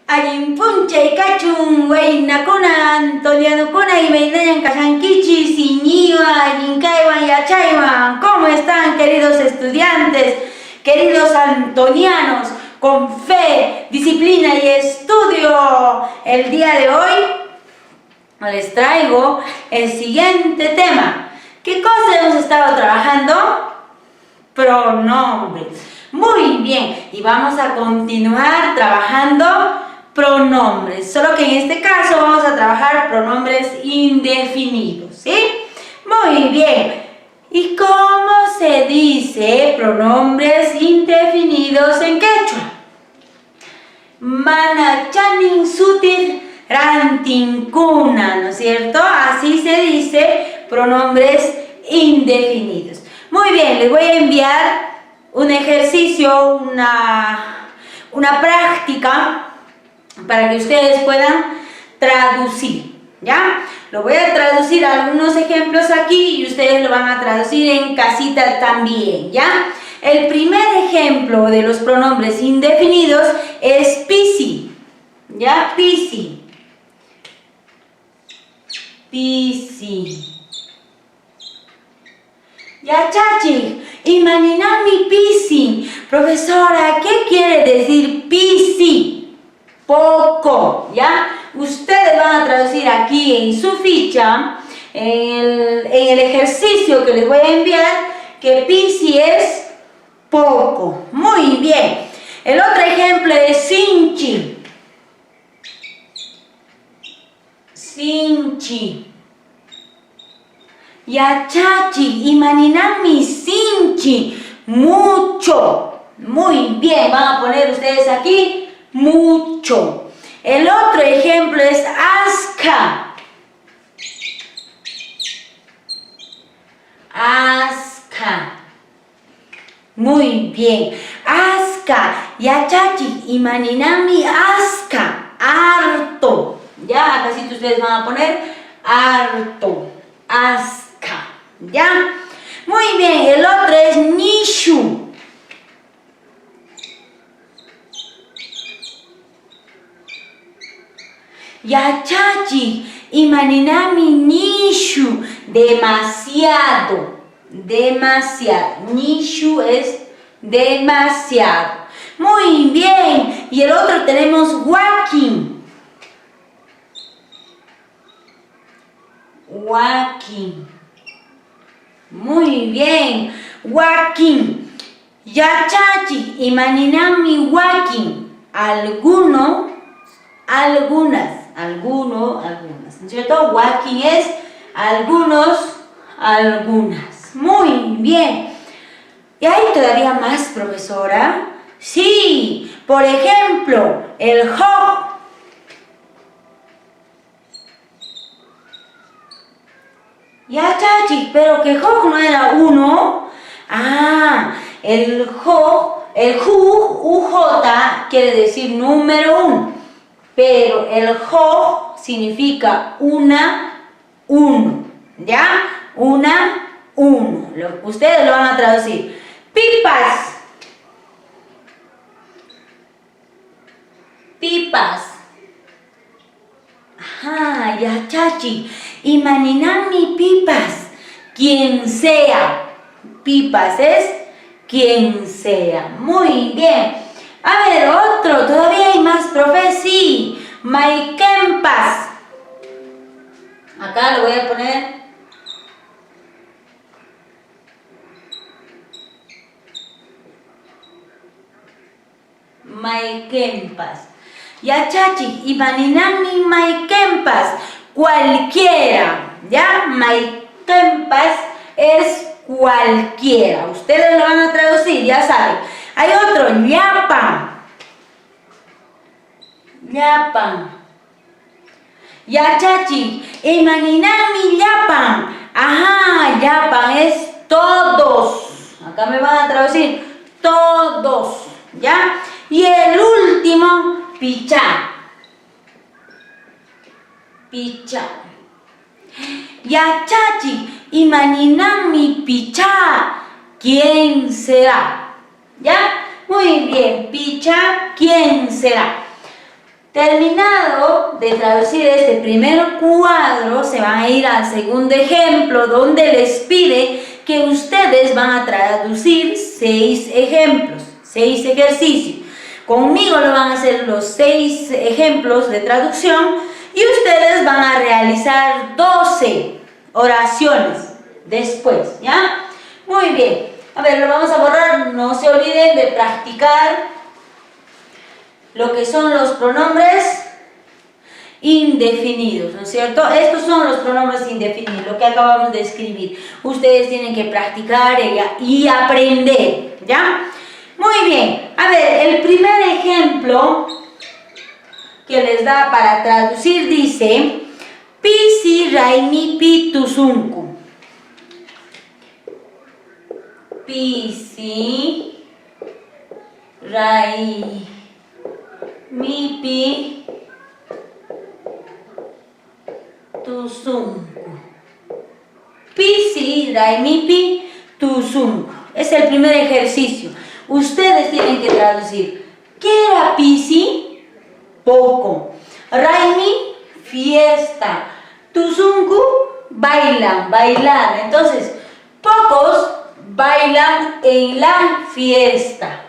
Ayinpuncha y cachun, Nakuna, Antonianukuna y Meinayan Cayanquichi, Siñiwa, Yincaiwan y Achaiwan. ¿Cómo están, queridos estudiantes, queridos antonianos? Con fe, disciplina y estudio. El día de hoy les traigo el siguiente tema. ¿Qué cosa hemos estado trabajando? Pronombres. Muy bien, y vamos a continuar trabajando pronombres, solo que en este caso vamos a trabajar pronombres indefinidos, ¿sí? Muy bien. ¿Y cómo se dice pronombres indefinidos en quechua? Manachanin sutil rantincuna, ¿no es cierto? Así se dice pronombres indefinidos. Muy bien, les voy a enviar un ejercicio, una práctica para que ustedes puedan traducir, ¿ya? Lo voy a traducir algunos ejemplos aquí y ustedes lo van a traducir en casita también, ¿ya? El primer ejemplo de los pronombres indefinidos es pisi, ¿ya? Pisi. Pisi. Ya chachi, imaninami pisi. Profesora, ¿qué quiere decir pisi? Poco, ¿ya? Ustedes van a traducir aquí en su ficha, en el ejercicio que les voy a enviar, que pisi es poco. Muy bien. El otro ejemplo es sinchi. Sinchi. Yachachi, imaninami sinchi. Mucho. Muy bien. Van a poner ustedes aquí mucho. El otro ejemplo es aska. Aska. Muy bien. Aska. Yachachi, imaninami aska. Harto. Ya, acá sí ustedes van a poner harto. Aska. ¿Ya? Muy bien. El otro es nishu. Yachachi, imaninami nishu. Demasiado. Demasiado. Nishu es demasiado. Muy bien. Y el otro tenemos walking. Walking. Muy bien. Walking. Yachachi, imaninami walking. Alguno, algunas. Algunas, ¿no es cierto? Walking es algunos, algunas. Muy bien. ¿Y hay todavía más, profesora? Sí. Por ejemplo, el hog. Ya, chachi, pero que hog no era uno. Ah, el hog, el UJ quiere decir número uno. Pero el hog significa una, uno, ¿ya? Una, uno. Ustedes lo van a traducir. Pipas. Pipas. Ajá, ya chachi. Imaninami pipas. Quien sea. Pipas es quien sea. Muy bien. A ver, otro, todavía hay más, profe, sí. Maikempas. Acá lo voy a poner. Maikempas. Ya chachi, imaninami maikempas. Cualquiera, ¿ya? Maikempas es cualquiera. Ustedes lo van a traducir, ya saben. Hay otro, ñapan. Ñapan. Yachachi, imaninami ñapan. Ajá, ñapan es todos. Acá me van a traducir todos, ¿ya? Y el último, pichá. Pichá. Yachachi, imaninami pichá. ¿Quién será? ¿Ya? Muy bien, picha, ¿quién será? Terminado de traducir este primer cuadro, se van a ir al segundo ejemplo, donde les pide que ustedes van a traducir 6 ejemplos, 6 ejercicios. Conmigo lo van a hacer los 6 ejemplos de traducción y ustedes van a realizar 12 oraciones después, ¿ya? Muy bien. A ver, lo vamos a borrar. No se olviden de practicar lo que son los pronombres indefinidos, ¿no es cierto? Estos son los pronombres indefinidos, lo que acabamos de escribir. Ustedes tienen que practicar y aprender, ¿ya? Muy bien. A ver, el primer ejemplo que les da para traducir dice: Pisi raimipi tusunku. Pisi raimipi tusunku. Pisi raimipi tusunku. Es el primer ejercicio. Ustedes tienen que traducir. ¿Qué era Pisi? Poco. Raimi, fiesta. Tusunku, bailan, bailar. Entonces, pocos bailan en la fiesta.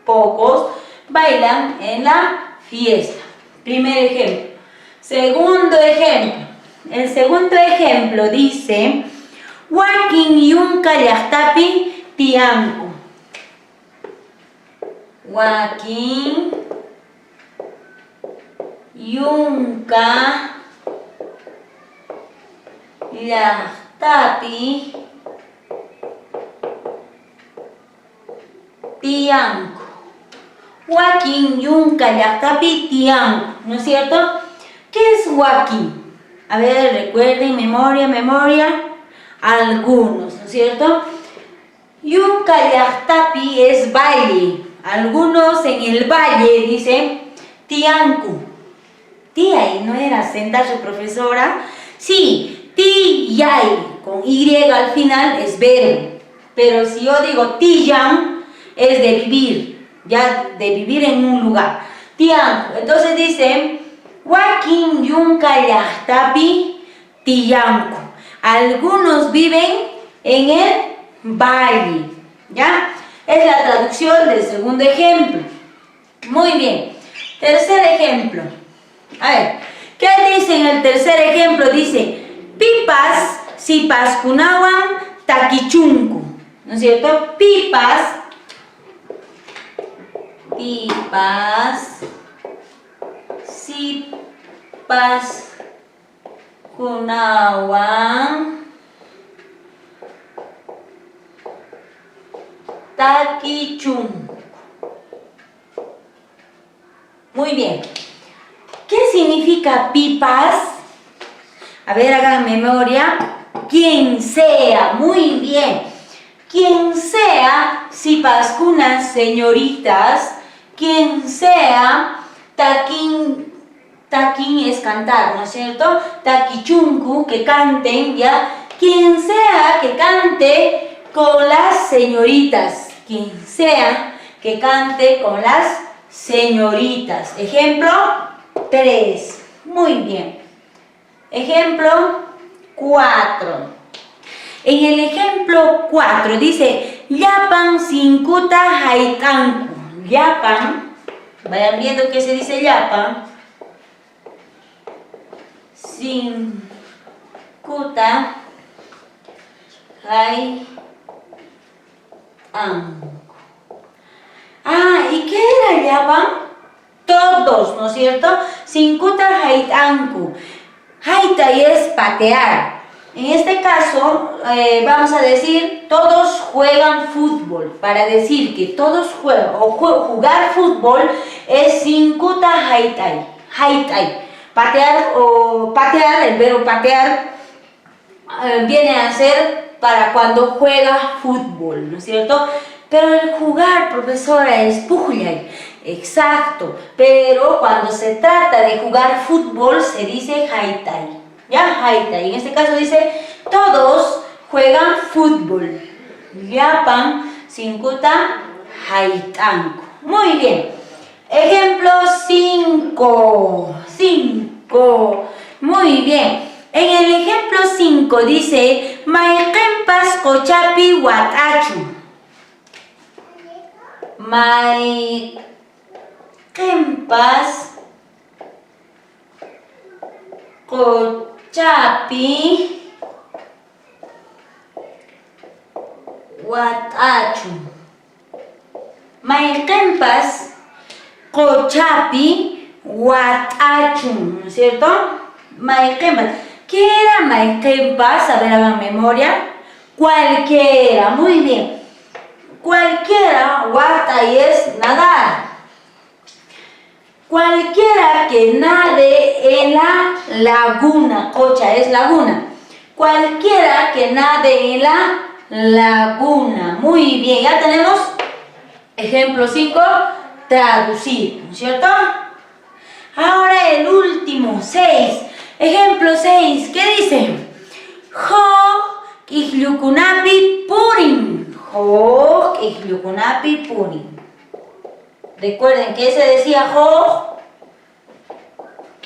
Pocos bailan en la fiesta. Primer ejemplo. Segundo ejemplo. El segundo ejemplo dice: Wakin yunka llaqtapi tiyanku. Wakin yunka llaqtapi tiyanku. Wakin yunka llaqtapi tiyanku, ¿no es cierto? ¿Qué es wakin? A ver, recuerden, memoria, algunos, ¿no es cierto? Yunka llaqtapi es baile. Algunos en el valle dicen tiyanku. Tía, ¿no era sentarse, profesora? Sí, tiyay, con Y al final es verbo. Pero si yo digo tiyan, es de vivir, ya de vivir en un lugar. Tiyanku. Entonces dicen: Wakin yunka llaqtapi tiyanku. Algunos viven en el valle, ¿ya? Es la traducción del segundo ejemplo. Muy bien. Tercer ejemplo. A ver, ¿qué dice en el tercer ejemplo? Dice: Pipas sipaskunawan takichunku. ¿No es cierto? Pipas sipaskunawan takichunku. Muy bien. ¿Qué significa pipas? A ver, hagan memoria. Quien sea, muy bien. Quien sea, sipaskunas, señoritas. Quien sea, takin es cantar, ¿no es cierto? Takichunku, que canten, ¿ya? Quien sea que cante con las señoritas. Quien sea que cante con las señoritas. Ejemplo 3. Muy bien. Ejemplo 4. En el ejemplo 4 dice: Llapan sinkuta haitanku. Llapan, vayan viendo que se dice llapan. Sinkuta haitanku. ¿Y qué era llapan? Todos, ¿no es cierto? Sinkuta haitanku. Haitai es patear. En este caso, vamos a decir: todos juegan fútbol. Para decir que todos juegan o jugar fútbol es sinkuta haitai. Haitai. Patear o patear, el verbo patear viene a ser para cuando juega fútbol, ¿no es cierto? Pero el jugar, profesora, es pujllay. Exacto. Pero cuando se trata de jugar fútbol se dice haitai. ¿Ya? Haitai. En este caso dice: todos juegan fútbol. Llapan sinkuta haitanku. Muy bien. Ejemplo 5. 5. 5. Muy bien. En el ejemplo 5 dice, Mayqinpas qochapi watachu. Mayqinpas qochapi watachu. Mayqinpas qochapi watachu, ¿no es cierto? Mayqinpas. ¿Qué era Mayqinpas? A ver, hagan memoria. Cualquiera, muy bien. Cualquiera, watay es nadar. Cualquiera que nade en la laguna, cocha es laguna. Cualquiera que nade en la laguna. Muy bien, ya tenemos ejemplo 5, traducir, ¿no es cierto? Ahora el último, 6. Ejemplo 6, ¿qué dice? Jo iqllukunapi purin. Jo iqllukunapi purin. Recuerden que se decía jo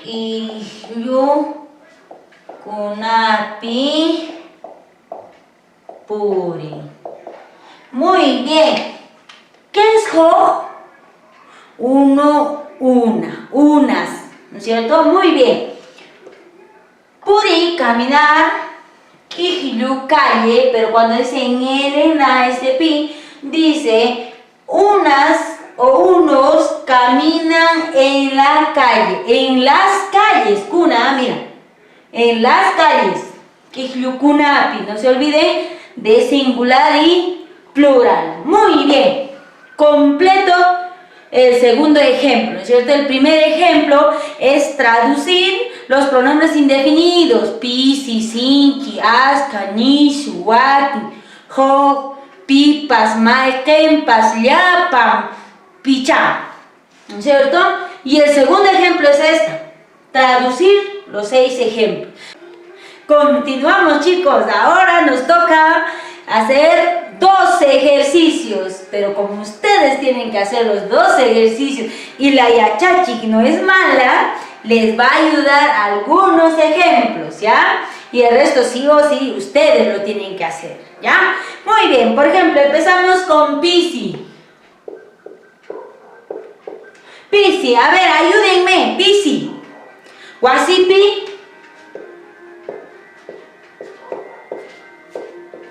iqllukunapi purin. Muy bien. ¿Qué es jo? Uno, una, unas, ¿no es cierto? Muy bien. Puri, caminar. Iqllu, calle, pero cuando dice en el, en la, este pi, dice unas o unos caminan en la calle, en las calles, kuna, mira, en las calles, iqllukunapi, no se olvide de singular y plural. Muy bien, completo el segundo ejemplo, ¿no es cierto? El primer ejemplo es traducir los pronombres indefinidos, pisi, sinki, aska, nishu, wati, jo, pipas, mayqinpas, llapan, pichá, ¿no es cierto? Y el segundo ejemplo es traducir los 6 ejemplos. Continuamos, chicos, ahora nos toca hacer 12 ejercicios, pero como ustedes tienen que hacer los 12 ejercicios y la yachachi no es mala, les va a ayudar algunos ejemplos, ¿ya? Y el resto sí o sí ustedes lo tienen que hacer, ¿ya? Muy bien, por ejemplo, empezamos con Pisi. Pisi, a ver, ayúdenme, Pisi. Wasipi.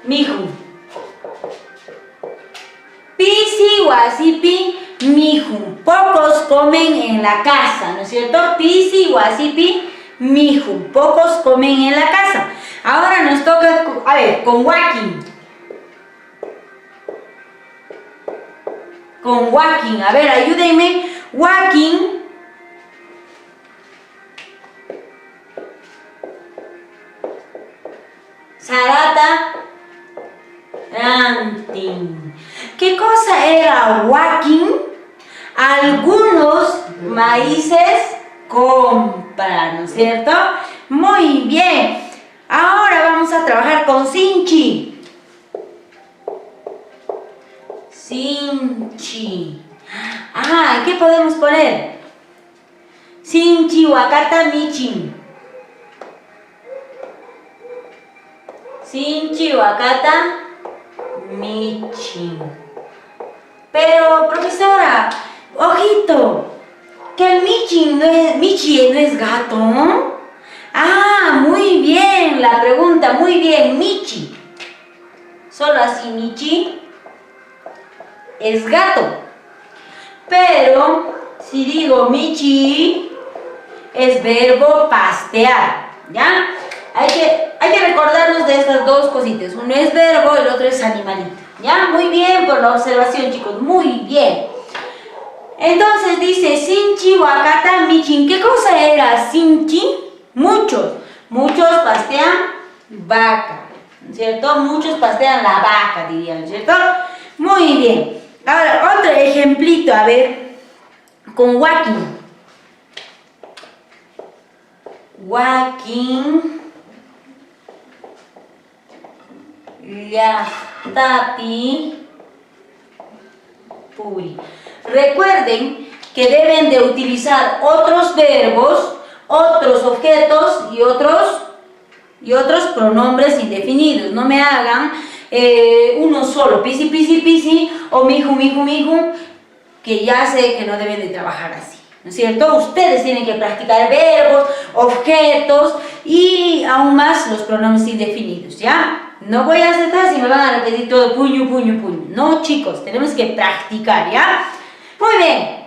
Miju. Pisi, wasipi, miju. Pocos comen en la casa, ¿no es cierto? Pisi, wasipi, miju. Pocos comen en la casa. Ahora nos toca, a ver, con wakin. Con wakin, a ver, ayúdenme. Wakin. Sarata. Ranting. ¿Qué cosa era wakin? Algunos maíces compran, ¿no es cierto? Muy bien. Ahora vamos a trabajar con sinchi. Sinchi. Ah, ¿qué podemos poner? Sinchi, wakata, michin. Sinchi, wakata, michin. Pero, profesora, ojito, que el michi no es gato. Ah, muy bien, la pregunta, muy bien, michi. Solo así, michi es gato. Pero, si digo michi, es verbo pastear, ¿ya? Hay que recordarnos de estas dos cositas. Uno es verbo, el otro es animalito. ¿Ya? Muy bien por la observación, chicos. Muy bien. Entonces dice sinchi, wakata, michin. ¿Qué cosa era sinchi? Muchos. Muchos pastean vaca. ¿Cierto? Muchos pastean la vaca, dirían, ¿cierto? Muy bien. Ahora, otro ejemplito, a ver. Con wakin. Wakin. Llaqtapi puri. Recuerden que deben de utilizar otros verbos, otros objetos y otros pronombres indefinidos. No me hagan uno solo, pisi, pisi, pisi, o miju, miju, miju, que ya sé que no deben de trabajar así, ¿no es cierto? Ustedes tienen que practicar verbos, objetos y aún más los pronombres indefinidos, ¿ya? No voy a aceptar si me van a repetir todo puño, puño, puño. No, chicos, tenemos que practicar, ¿ya? Muy bien.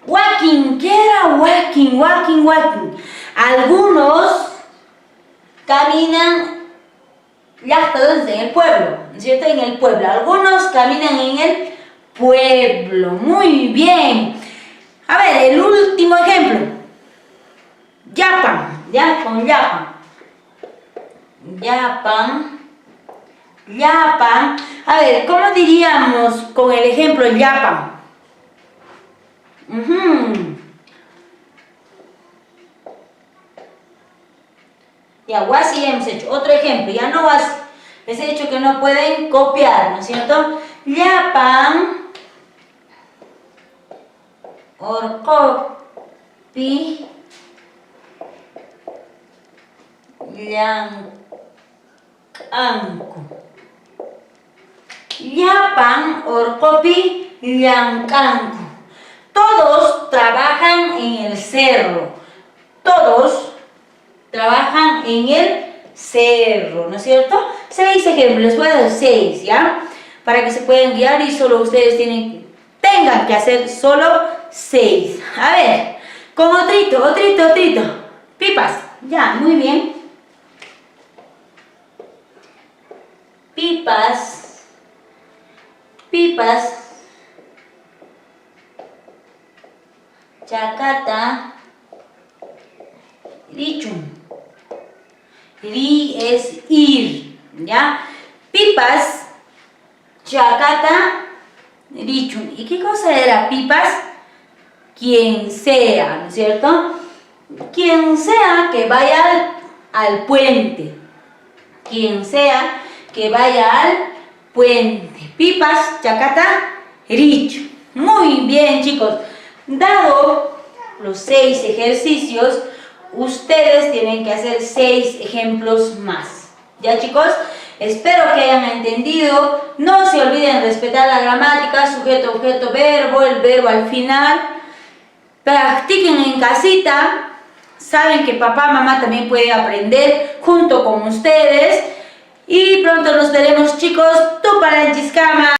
Walking, ¿qué era walking, walking, walking? Algunos caminan, ya hasta donde, en el pueblo, ¿no es cierto? En el pueblo. Algunos caminan en el pueblo. Muy bien. A ver, el último ejemplo. Yapan, ya, con yapan. Yapan. Yapan. A ver, ¿cómo diríamos con el ejemplo yapan? Ya, wasi hemos hecho. Otro ejemplo, ya no wasi. Les he dicho que no pueden copiar, ¿no es cierto? Yapan. Orkopi. Llankanku. Yapan, orkopi, llankanku. Todos trabajan en el cerro. Todos trabajan en el cerro, ¿no es cierto? 6 ejemplos, les voy a dar 6, ¿ya? Para que se puedan guiar y solo ustedes tengan que hacer solo 6. A ver, con otrito. Pipas, ya, muy bien. Pipas. Chacata. Richun. Ri es ir, ¿ya? Pipas, chacata, richun. ¿Y qué cosa era pipas? Quien sea, ¿no es cierto? Quien sea que vaya al puente. Quien sea que vaya al puente. Pipas, chacata, richun. Muy bien, chicos. Dado los 6 ejercicios, ustedes tienen que hacer 6 ejemplos más. ¿Ya, chicos? Espero que hayan entendido. No se olviden respetar la gramática, sujeto, objeto, verbo, el verbo al final. Practiquen en casita. Saben que papá, mamá también puede aprender junto con ustedes. Y pronto nos veremos, chicos. Tuparanchis kama.